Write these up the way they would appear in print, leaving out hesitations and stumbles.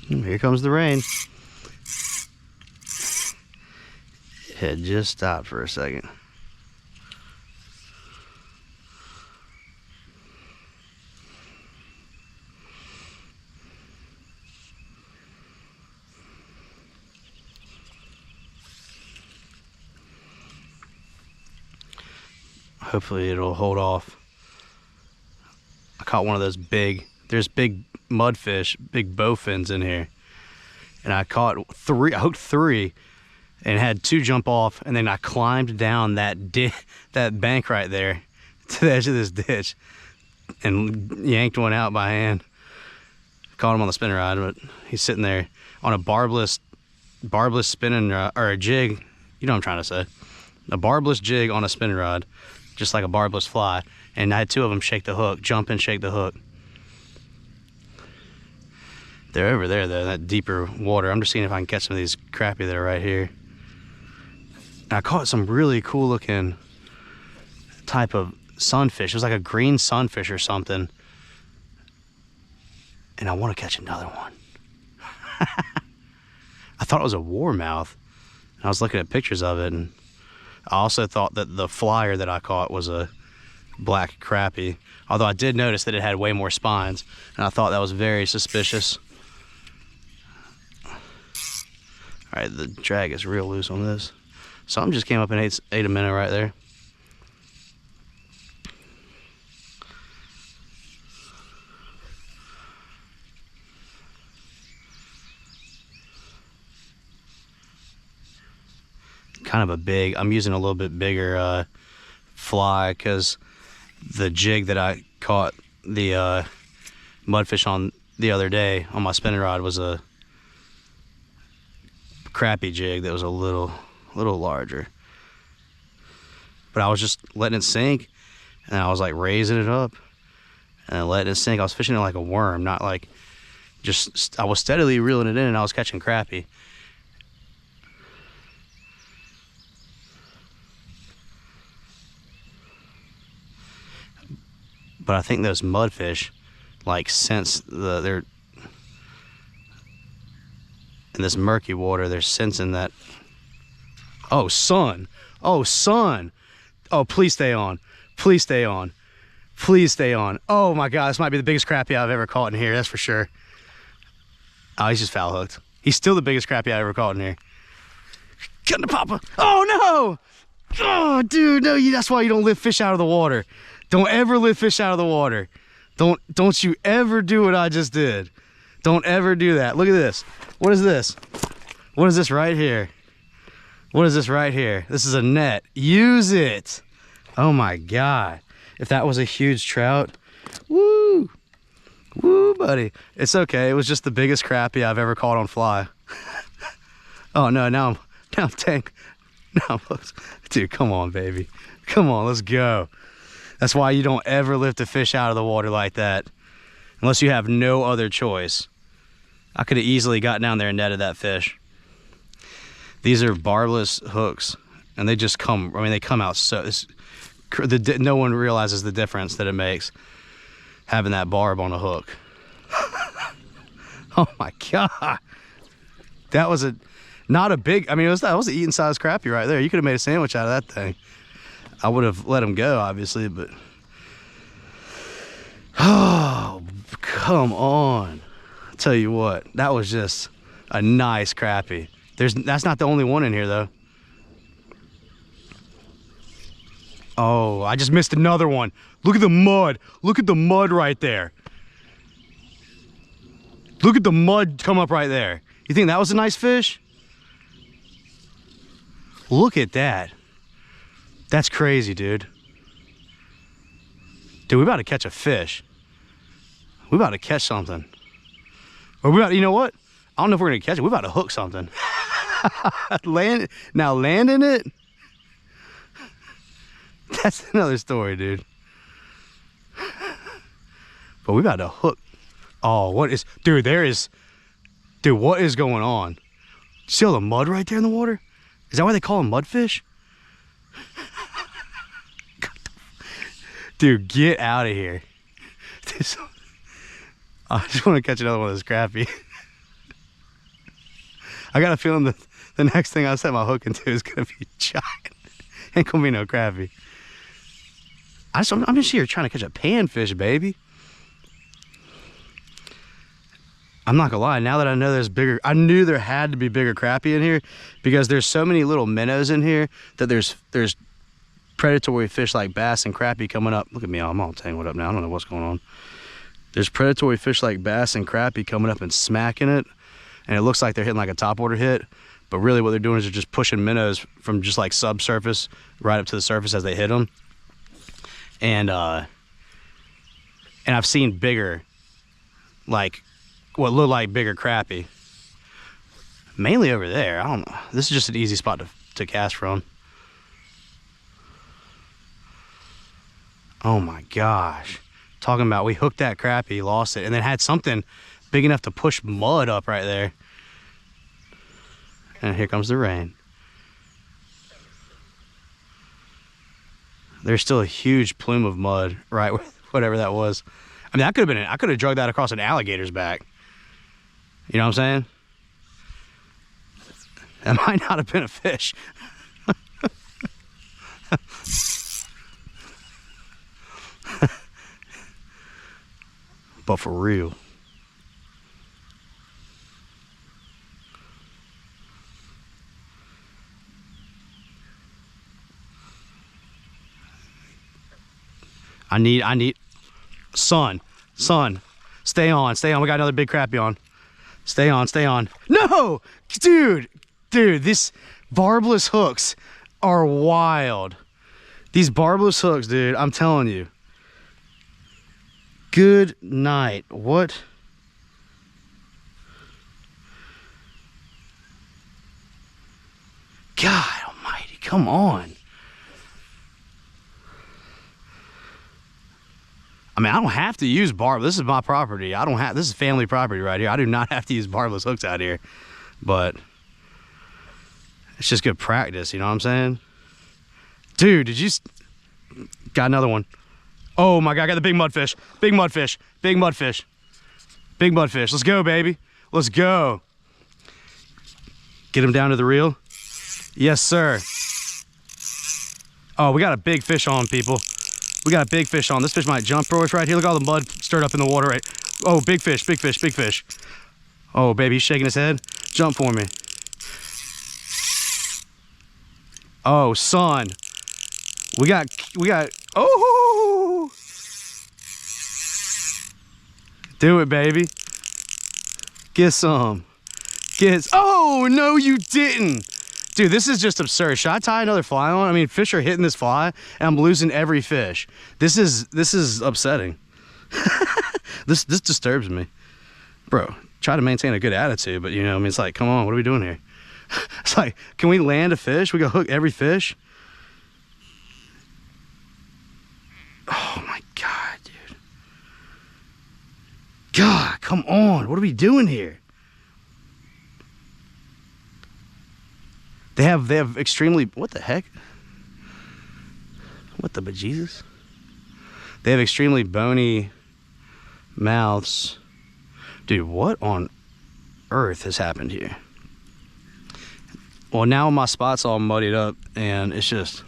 Here comes the rain. It had just stopped for a second. Hopefully it'll hold off. I caught one of those there's big mudfish, big bowfins in here. And I hooked three and had two jump off, and then I climbed down that bank right there to the edge of this ditch and yanked one out by hand. Caught him on the spinning rod, but he's sitting there on a barbless spinning rod, or a jig, you know what I'm trying to say. A barbless jig on a spinning rod, just like a barbless fly. And I had two of them shake the hook, jump and shake the hook. They're over there though, that deeper water. I'm just seeing if I can catch some of these crappie that are right here. And I caught some really cool looking type of sunfish. It was like a green sunfish or something. And I want to catch another one. I thought it was a warmouth. I was looking at pictures of it, and I also thought that the flyer that I caught was a black crappie. Although I did notice that it had way more spines, and I thought that was very suspicious. All right, the drag is real loose on this. Something just came up and ate a minnow right there. Kind of I'm using a little bit bigger fly, because the jig that I caught the mudfish on the other day on my spinning rod was a crappie jig that was a little larger. But I was just letting it sink, and I was like raising it up and letting it sink. I was fishing it like a worm, not like just, I was steadily reeling it in, and I was catching crappie. But I think those mudfish, like, sense they're in this murky water, they're sensing that. Oh, sun. Oh, sun. Oh, please stay on. Please stay on. Please stay on. Oh my God, this might be the biggest crappie I've ever caught in here, that's for sure. Oh, he's just foul hooked. He's still the biggest crappie I ever caught in here. Get the papa. Oh no! Oh, dude, no, that's why you don't lift fish out of the water. Don't ever lift fish out of the water. Don't you ever do what I just did. Don't ever do that. Look at this. What is this? What is this right here? What is this right here? This is a net. Use it. Oh my God. If that was a huge trout, woo. Woo, buddy. It's okay. It was just the biggest crappie I've ever caught on fly. Oh no, now I'm tank. Now, dude, come on, baby. Come on, let's go. That's why you don't ever lift a fish out of the water like that, unless you have no other choice. I could have easily gotten down there and netted that fish. These are barbless hooks, and they just come, I mean, they come out so, no one realizes the difference that it makes having that barb on a hook. Oh my God. That was not a big, I mean, that was an eating size crappie right there. You could have made a sandwich out of that thing. I would have let him go, obviously, but oh, come on. I'll tell you what, that was just a nice crappie. That's not the only one in here though. Oh, I just missed another one. Look at the mud. Look at the mud right there. Look at the mud come up right there. You think that was a nice fish? Look at that. That's crazy, dude. Dude, we about to catch a fish. We about to catch something. Or we about to, you know what? I don't know if we're gonna catch it. We about to hook something. Landing it? That's another story, dude. But we about to hook. Oh, what is, dude, dude, what is going on? See all the mud right there in the water? Is that why they call them mudfish? Dude, get out of here. I just want to catch another one of those crappie. I got a feeling that the next thing I set my hook into is gonna be giant. Ain't gonna be no crappie. I'm just here trying to catch a panfish, baby. I'm not gonna lie, now that I know there's bigger, I knew there had to be bigger crappie in here because there's so many little minnows in here that there's predatory fish like bass and crappie coming up. Look at me, I'm all tangled up now. I don't know what's going on. There's predatory fish like bass and crappie coming up and smacking it. And it looks like they're hitting like a top order hit. But really what they're doing is they're just pushing minnows from just like subsurface right up to the surface as they hit them. And I've seen bigger, like what look like bigger crappie. Mainly over there, I don't know. This is just an easy spot to cast from. Oh my gosh. Talking about, we hooked that crappie, lost it, and then had something big enough to push mud up right there. And here comes the rain. There's still a huge plume of mud, right? Whatever that was. I mean, I could have dragged that across an alligator's back. You know what I'm saying? That might not have been a fish. But for real. I need, son, stay on. We got another big crappie on. Stay on. No, dude, this barbless hooks are wild. These barbless hooks, dude, I'm telling you. Good night. What? God almighty, come on. I mean, I don't have to use barb. This is my property. This is family property right here. I do not have to use barbless hooks out here. But it's just good practice, you know what I'm saying? Dude, got another one. Oh my God, I got the big mudfish. Big mudfish. Let's go, baby. Let's go. Get him down to the reel. Yes, sir. Oh, we got a big fish on, people. We got a big fish on. This fish might jump for us right here. Look at all the mud stirred up in the water. Right. Oh, big fish. Oh, baby, he's shaking his head. Jump for me. Oh, son. We got, oh. Do it, baby. Get some. Oh, no, you didn't. Dude, this is just absurd. Should I tie another fly on? I mean, fish are hitting this fly, and I'm losing every fish. This is upsetting. This disturbs me. Bro, try to maintain a good attitude, but you know, I mean, it's like, come on, what are we doing here? It's like, can we land a fish? We go hook every fish? Oh my God, dude. God, come on. What are we doing here? They have extremely, what the heck? What the bejesus? They have extremely bony mouths. Dude, what on earth has happened here? Well, now my spot's all muddied up and it's just,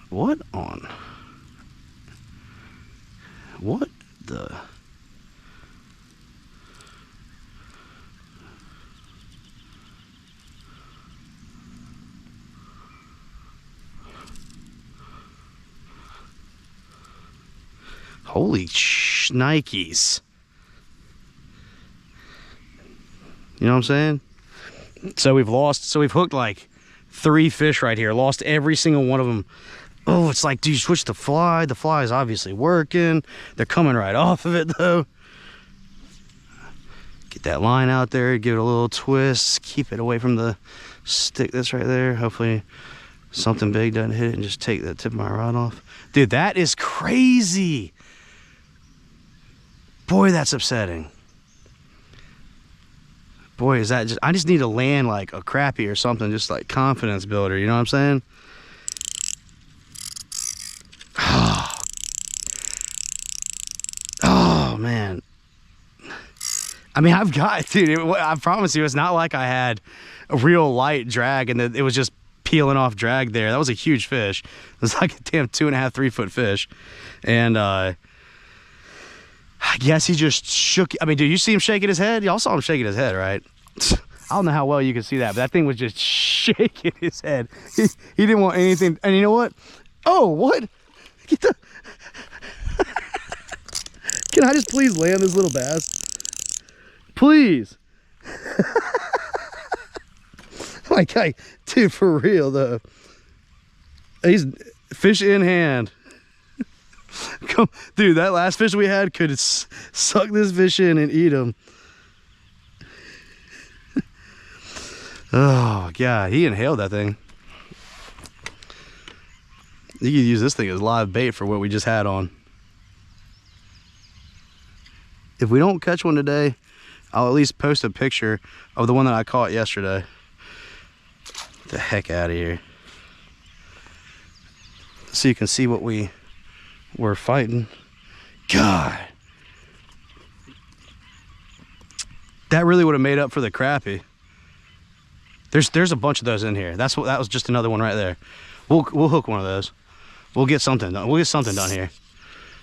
what the? Holy shnikes. You know what I'm saying? So we've hooked like 3 fish right here. Lost every single one of them. Oh, it's like, dude, switch the fly. The fly is obviously working. They're coming right off of it though. Get that line out there, give it a little twist, keep it away from the stick that's right there. Hopefully something big doesn't hit it and just take the tip of my rod off. Dude, that is crazy. Boy, that's upsetting. Boy, is that just, I just need to land like a crappie or something, just like confidence builder, you know what I'm saying? Oh man. I mean, dude, I promise you, it's not like I had a real light drag and it was just peeling off drag there. That was a huge fish. It was like a damn 2.5, 3 foot fish. And I guess he just shook. I mean, dude, you see him shaking his head? Y'all saw him shaking his head, right? I don't know how well you can see that, but that thing was just shaking his head. He didn't want anything. And you know what? Oh, what? Get the... Can I just please land this little bass? Please. Like, dude, for real though. He's fish in hand. Come, dude, that last fish we had could suck this fish in and eat him. Oh God, he inhaled that thing. You could use this thing as live bait for what we just had on. If we don't catch one today, I'll at least post a picture of the one that I caught yesterday. Get the heck out of here. So you can see what we were fighting. God. That really would have made up for the crappie. There's a bunch of those in here. That was just another one right there. We'll hook one of those. We'll get something done. We'll get something done here.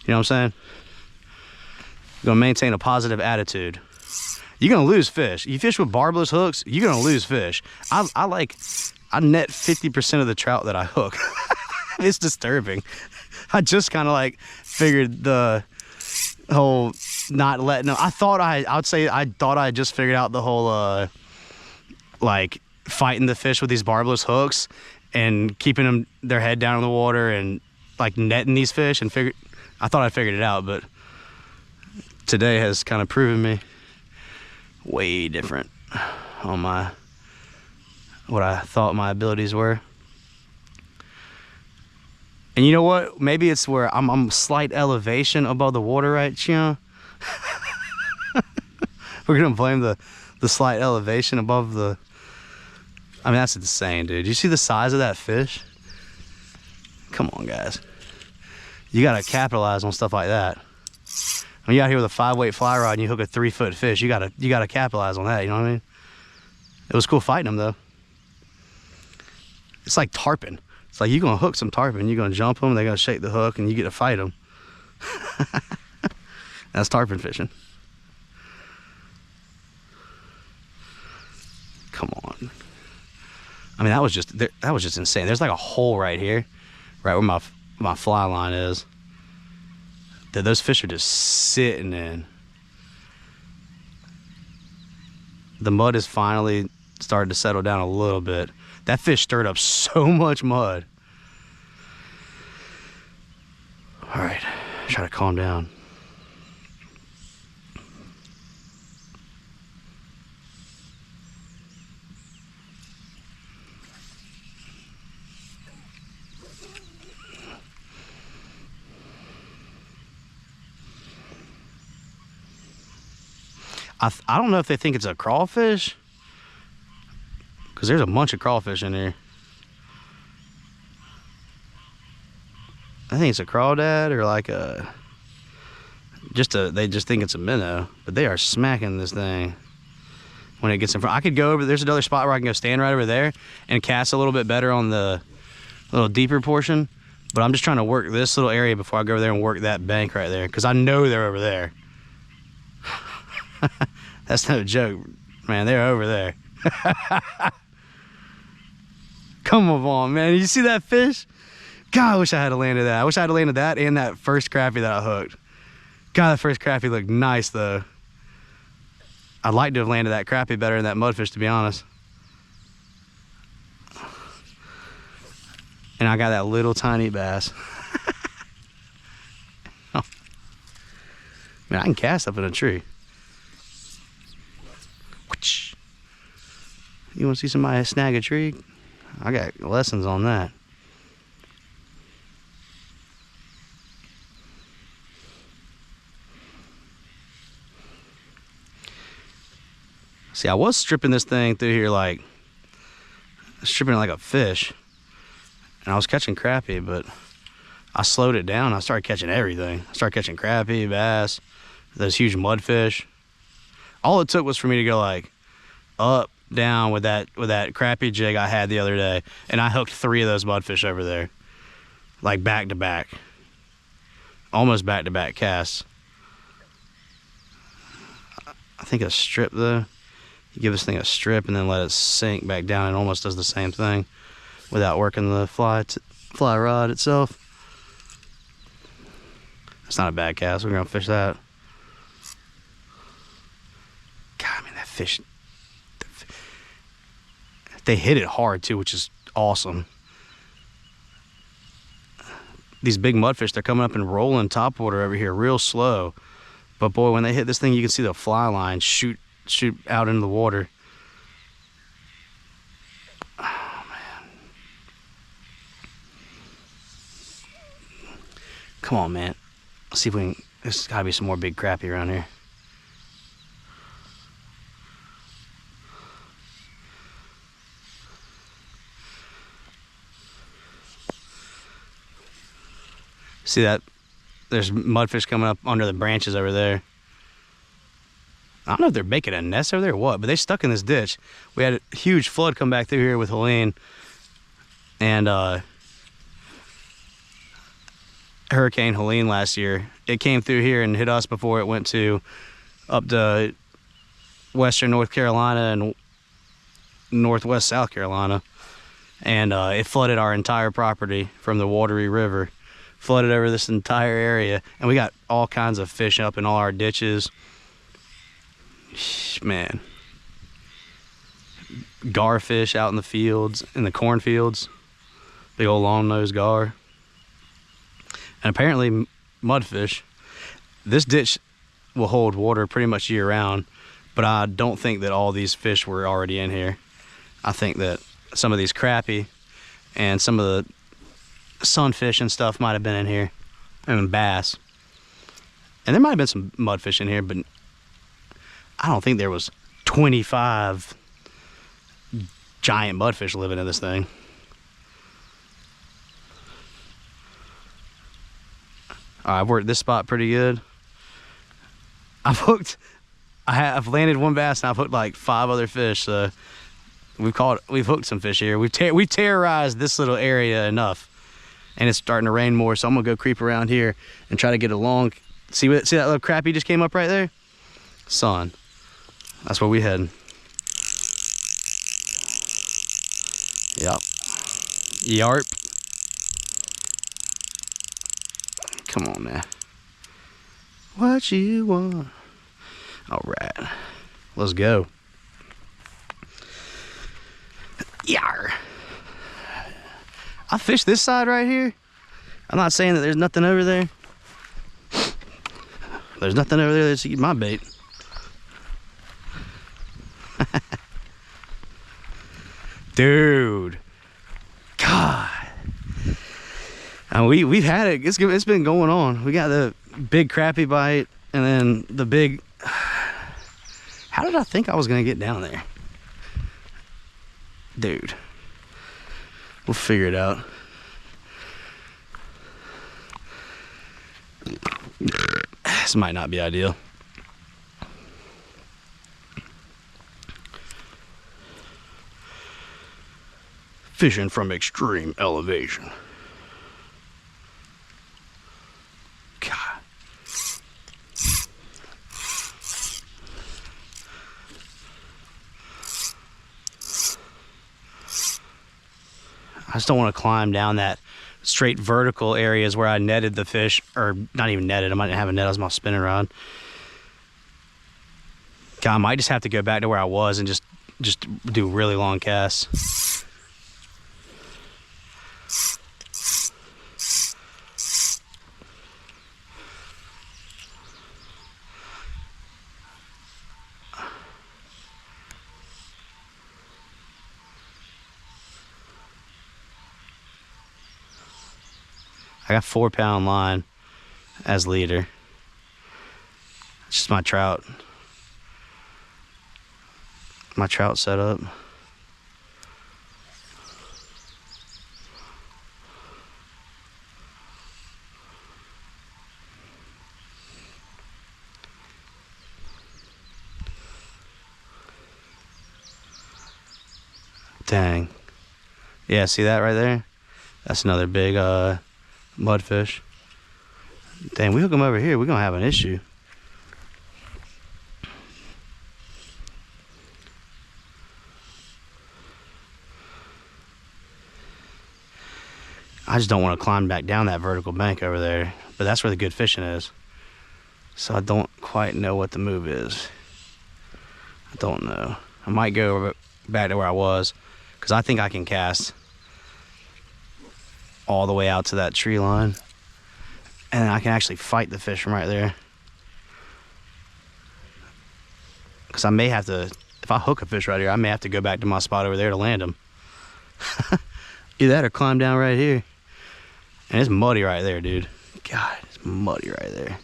You know what I'm saying? Gonna maintain a positive attitude. You're gonna lose fish. You fish with barbless hooks, you're gonna lose fish. I net 50% of the trout that I hook. It's disturbing. I just kind of like figured the whole not letting them. I thought I had just figured out the whole like fighting the fish with these barbless hooks and keeping them their head down in the water and like netting these fish, and I thought I figured it out, but today has kind of proven me way different on what I thought my abilities were. And you know what? Maybe it's where I'm slight elevation above the water, right, you know? We're gonna blame the slight elevation above the... I mean, that's insane, dude. You see the size of that fish? Come on, guys. You gotta capitalize on stuff like that. When you out here with a 5-weight fly rod and you hook a 3-foot fish, you gotta capitalize on that, you know what I mean? It was cool fighting them though. It's like tarpon. It's like you're gonna hook some tarpon, you're gonna jump them, they're gonna shake the hook, and you get to fight them. That's tarpon fishing. Come on. I mean, that was just insane. There's like a hole right here, right where my fly line is, that those fish are just sitting in. The mud has finally started to settle down a little bit. That fish stirred up so much mud. All right, try to calm down. I don't know if they think it's a crawfish, because there's a bunch of crawfish in here. I think it's a crawdad or like they just think it's a minnow, but they are smacking this thing when it gets in front. I could go over, there's another spot where I can go stand right over there and cast a little bit better on the little deeper portion, but I'm just trying to work this little area before I go over there and work that bank right there, because I know they're over there. That's no joke, man. They're over there. Come on, man. You see that fish? God, I wish I had landed that. I wish I had landed that and that first crappie that I hooked. God, that first crappie looked nice, though. I'd like to have landed that crappie better than that mudfish, to be honest. And I got that little tiny bass. Oh. Man, I can cast up in a tree. You want to see somebody snag a tree? I got lessons on that. See, I was stripping this thing through here like, stripping it like a fish. And I was catching crappie, but I slowed it down. I started catching everything. I started catching crappie, bass, those huge mudfish. All it took was for me to go like up, down with that crappie jig I had the other day, and I hooked 3 of those mudfish over there, like back to back, almost back to back casts. I think a strip though. You give this thing a strip and then let it sink back down. It almost does the same thing without working the fly rod itself. It's not a bad cast. We're gonna fish that. God, I mean that fish. They hit it hard too, which is awesome. These big mudfish, they're coming up and rolling topwater over here real slow. But boy, when they hit this thing, you can see the fly line shoot out into the water. Oh, man. Come on, man. Let's see if we can... There's got to be some more big crappie around here. See that? There's mudfish coming up under the branches over there. I don't know if they're making a nest over there or what, but they stuck in this ditch. We had a huge flood come back through here with Helene, and Hurricane Helene last year. It came through here and hit us before it went to up to western North Carolina and northwest South Carolina, and it flooded our entire property from the Watery River. Flooded over this entire area, and we got all kinds of fish up in all our ditches. Man, garfish out in the fields, in the cornfields, big old long-nosed gar, and apparently mudfish. This ditch will hold water pretty much year-round, but I don't think that all these fish were already in here. I think that some of these crappie and some of the sunfish and stuff might have been in here, and bass, and there might have been some mudfish in here, but I don't think there was 25 giant mudfish living in this thing. All right, I've worked this spot pretty good. I've landed 1 bass and I've hooked like 5 other fish, so we've hooked some fish here. We've terrorized this little area enough. And it's starting to rain more, so I'm gonna go creep around here and try to get a long. See that little crappie just came up right there? Son, that's where we heading. Yep. Yarp. Come on, man. What you want? All right, let's go. Yar. I fished this side right here. I'm not saying that there's nothing over there. There's nothing over there that's eating my bait. Dude. God. And we've had it. It's been going on. We got the big crappie bite and then the big... How did I think I was going to get down there? Dude. We'll figure it out. This might not be ideal. Fishing from extreme elevation. God. I just don't want to climb down that straight vertical areas where I netted the fish, or not even netted. I might have a net as my spinning rod. God, I might just have to go back to where I was and just do really long casts. I got 4-pound line as leader. It's just my trout. My trout setup. Dang. Yeah, see that right there? That's another big mudfish. Dang, we hook them over here, we're gonna have an issue. I just don't want to climb back down that vertical bank over there, but that's where the good fishing is. So I don't quite know what the move is. I don't know. I might go back to where I was, because I think I can cast all the way out to that tree line, and I can actually fight the fish from right there. Because I may have to, if I hook a fish right here, I may have to go back to my spot over there to land him. Either that or climb down right here. And it's muddy right there, dude. God, it's muddy right there.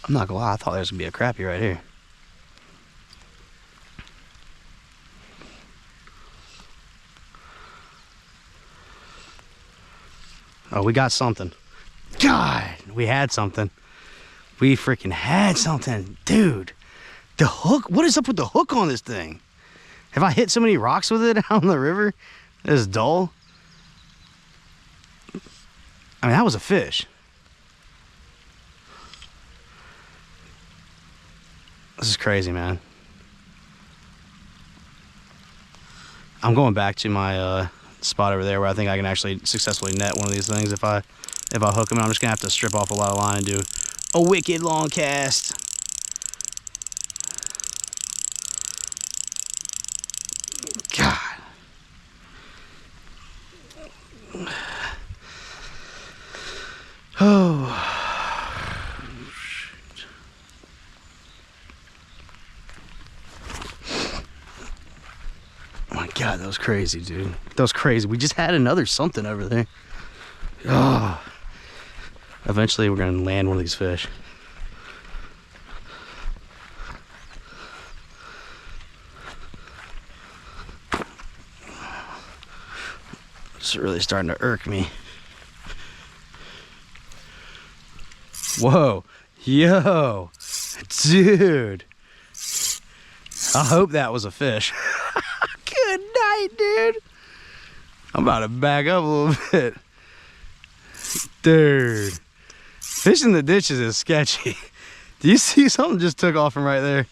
I'm not gonna lie, I thought there was gonna be a crappie right here. Oh, we got something. God, we had something. We freaking had something. Dude, the hook, what is up with the hook on this thing? Have I hit so many rocks with it out in the river? It's dull. I mean, that was a fish. This is crazy, man. I'm going back to my spot over there where I think I can actually successfully net one of these things if I hook them. I'm just gonna have to strip off a lot of line and do a wicked long cast. God. Oh. Oh my God, that was crazy, dude. That was crazy. We just had another something over there. Oh. Eventually, we're gonna land one of these fish. It's really starting to irk me. Whoa, yo, dude. I hope that was a fish. Good night, dude. I'm about to back up a little bit. Dude, fishing the ditches is sketchy. Do you see something just took off from right there?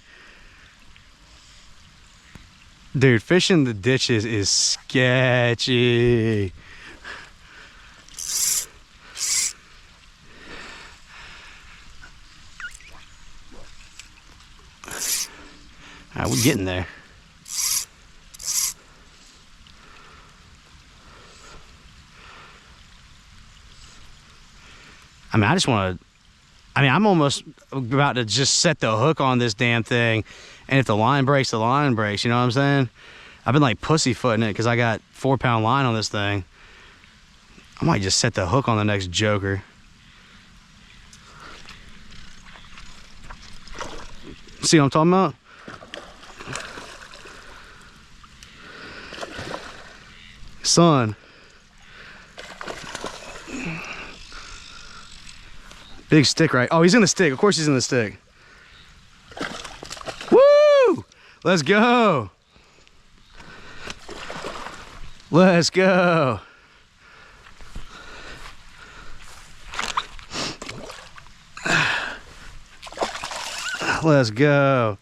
Dude, fishing the ditches is sketchy. All right, we're getting there. I mean, I just want to, I'm almost about to just set the hook on this damn thing. And if the line breaks, the line breaks, you know what I'm saying? I've been like pussyfooting it because I got 4-pound line on this thing. I might just set the hook on the next joker. See what I'm talking about? Son. Big stick, right? Oh, he's in the stick. Of course he's in the stick. Woo! Let's go. Let's go. Let's go.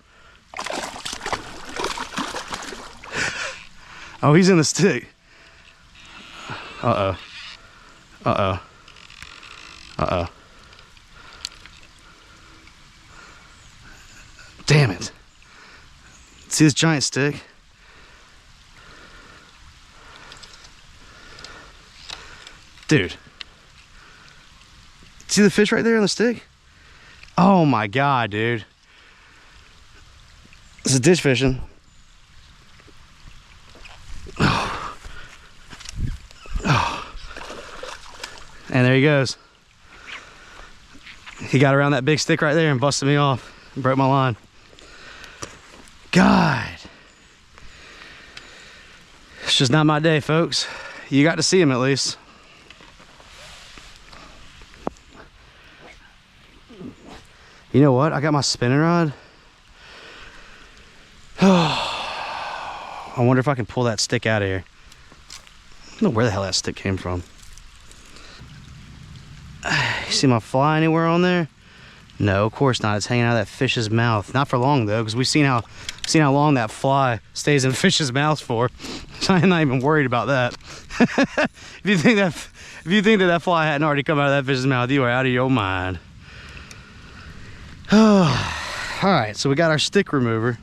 Oh, he's in the stick. Uh-oh. Uh-oh. Uh-oh. Damn it. See this giant stick? Dude. See the fish right there on the stick? Oh my God, dude. This is ditch fishing. Oh. Oh. And there he goes. He got around that big stick right there and busted me off. Broke my line. God. It's just not my day, folks. You got to see him at least. You know what? I got my spinning rod I wonder if I can pull that stick out of here. I don't know where the hell that stick came from. You see my fly anywhere on there? No, of course not. It's hanging out of that fish's mouth. Not for long though, because we've seen how long that fly stays in fish's mouth for. So I'm not even worried about that. If you think that fly hadn't already come out of that fish's mouth, you are out of your mind. All right, so we got our stick remover.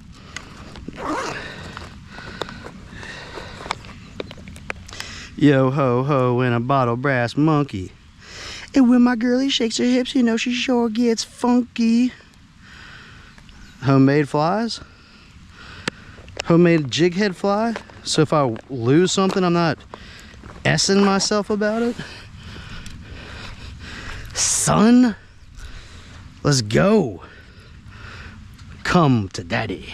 Yo ho ho in a bottle brass monkey. And when my girlie shakes her hips, you know she sure gets funky. Homemade flies. Homemade jig head fly. So if I lose something, I'm not essing myself about it. Son, let's go. Come to daddy.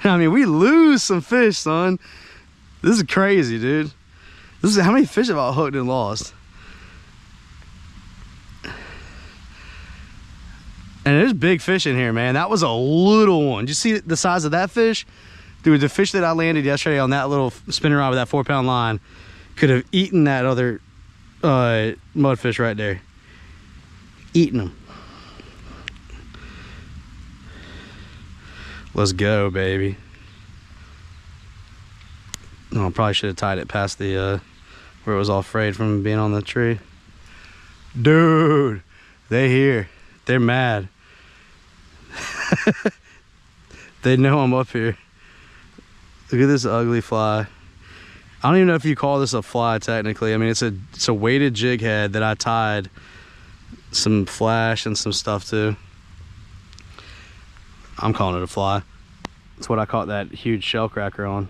I mean, we lose some fish, son. This is crazy, dude. This is how many fish have I hooked and lost? And there's big fish in here, man. That was a little one. Did you see the size of that fish? Dude, the fish that I landed yesterday on that little spinning rod with that 4-pound line could have eaten that other mudfish right there. Eating them. Let's go, baby. Oh, I probably should have tied it past the where it was all frayed from being on the tree. Dude, they here. They're mad. They know I'm up here. Look at this ugly fly. I don't even know if you call this a fly technically. I mean, it's a weighted jig head that I tied some flash and some stuff to. I'm calling it a fly. That's what I caught that huge shell cracker on.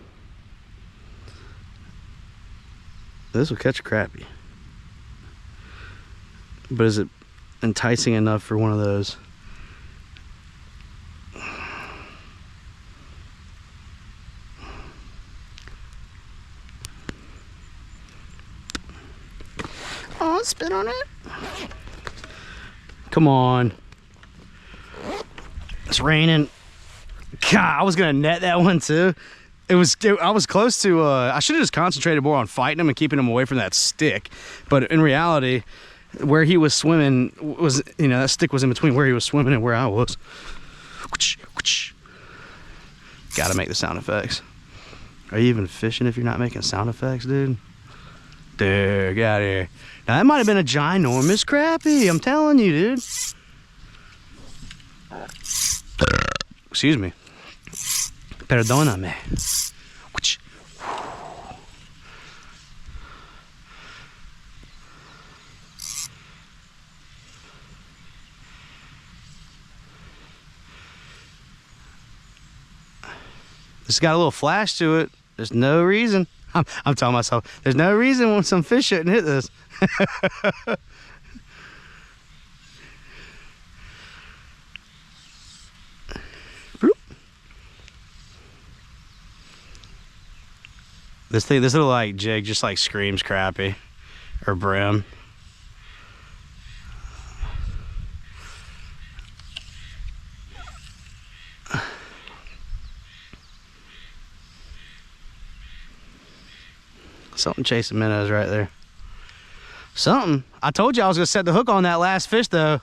This will catch a crappie. But is it enticing enough for one of those? Oh, spit on it. Come on. It's raining. God, I was gonna net that one too. I was close to, I should have just concentrated more on fighting him and keeping him away from that stick. But in reality, where he was swimming was, you know, that stick was in between where he was swimming and where I was. Gotta make the sound effects. Are you even fishing if you're not making sound effects, dude? Dude, get out of here. Now that might have been a ginormous crappie, I'm telling you, dude. Excuse me. Perdóname. It's got a little flash to it. There's no reason. I'm telling myself, there's no reason when some fish shouldn't hit this. This little like jig just like screams crappie or brim. Something chasing minnows right there. Something. I told you I was gonna set the hook on that last fish though.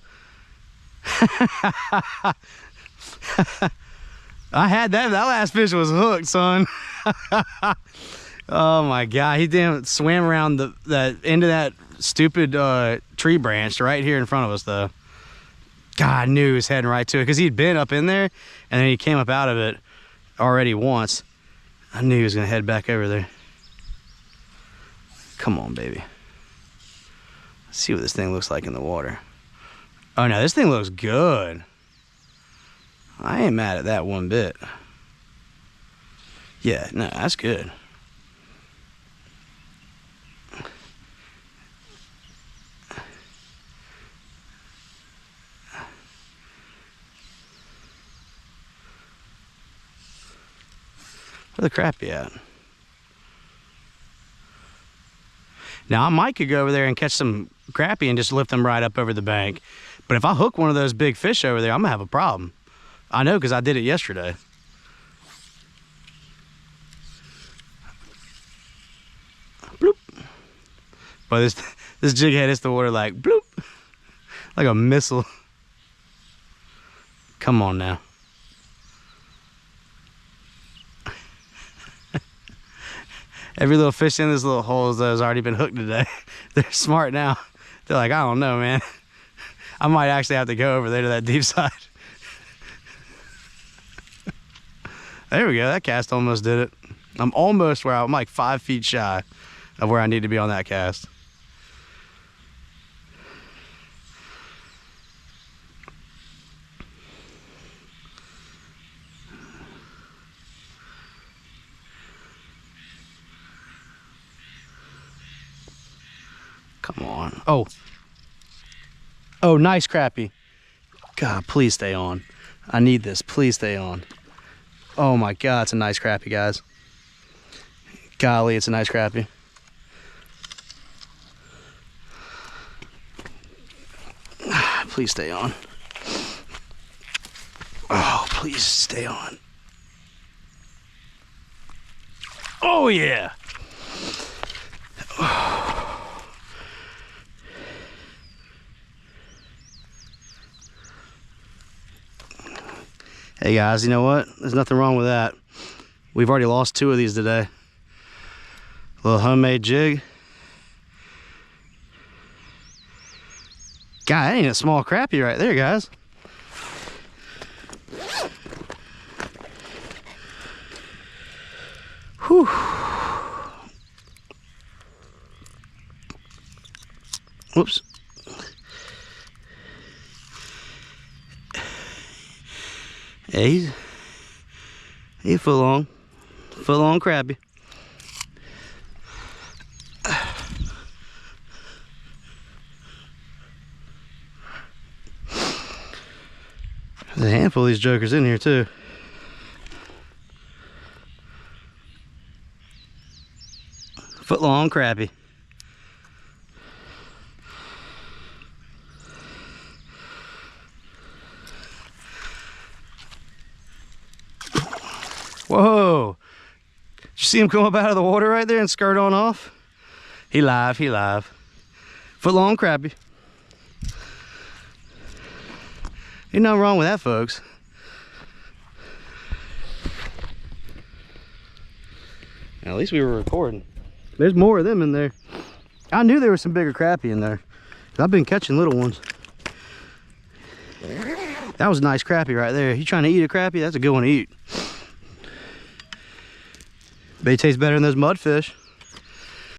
I had that last fish was hooked, son. Oh my God, he damn swam around the end of that stupid tree branch right here in front of us though. God, I knew he was heading right to it because he'd been up in there and then he came up out of it already once. I knew he was gonna head back over there. Come on, baby. Let's see what this thing looks like in the water. Oh no, this thing looks good. I ain't mad at that one bit. Yeah, no, that's good. Where the crappie at? Now I might could go over there and catch some crappie and just lift them right up over the bank. But if I hook one of those big fish over there, I'm gonna have a problem. I know because I did it yesterday. But this jig head hits the water like bloop, like a missile. Come on now. Every little fish in this little hole has already been hooked today. They're smart now. They're like, I don't know, man. I might actually have to go over there to that deep side. There we go. That cast almost did it. I'm almost where I'm like 5 feet shy of where I need to be on that cast. Come on. Oh. Oh, nice crappie. God, please stay on. I need this. Please stay on. Oh my God, it's a nice crappie, guys. Golly, it's a nice crappie. Please stay on. Oh, please stay on. Oh yeah. Hey guys, you know what? There's nothing wrong with that. We've already lost 2 of these today. A little homemade jig. God, that ain't a small crappie right there, guys. Whew. Whoops. Yeah, he's a foot long crappie. There's a handful of these jokers in here too. Foot long crappie. Whoa! Did you see him come up out of the water right there and skirt on off? He live, he live. Foot long crappie. Ain't nothing wrong with that, folks. At least we were recording. There's more of them in there. I knew there was some bigger crappie in there. I've been catching little ones. That was a nice crappie right there. You trying to eat a crappie? That's a good one to eat. They taste better than those mudfish.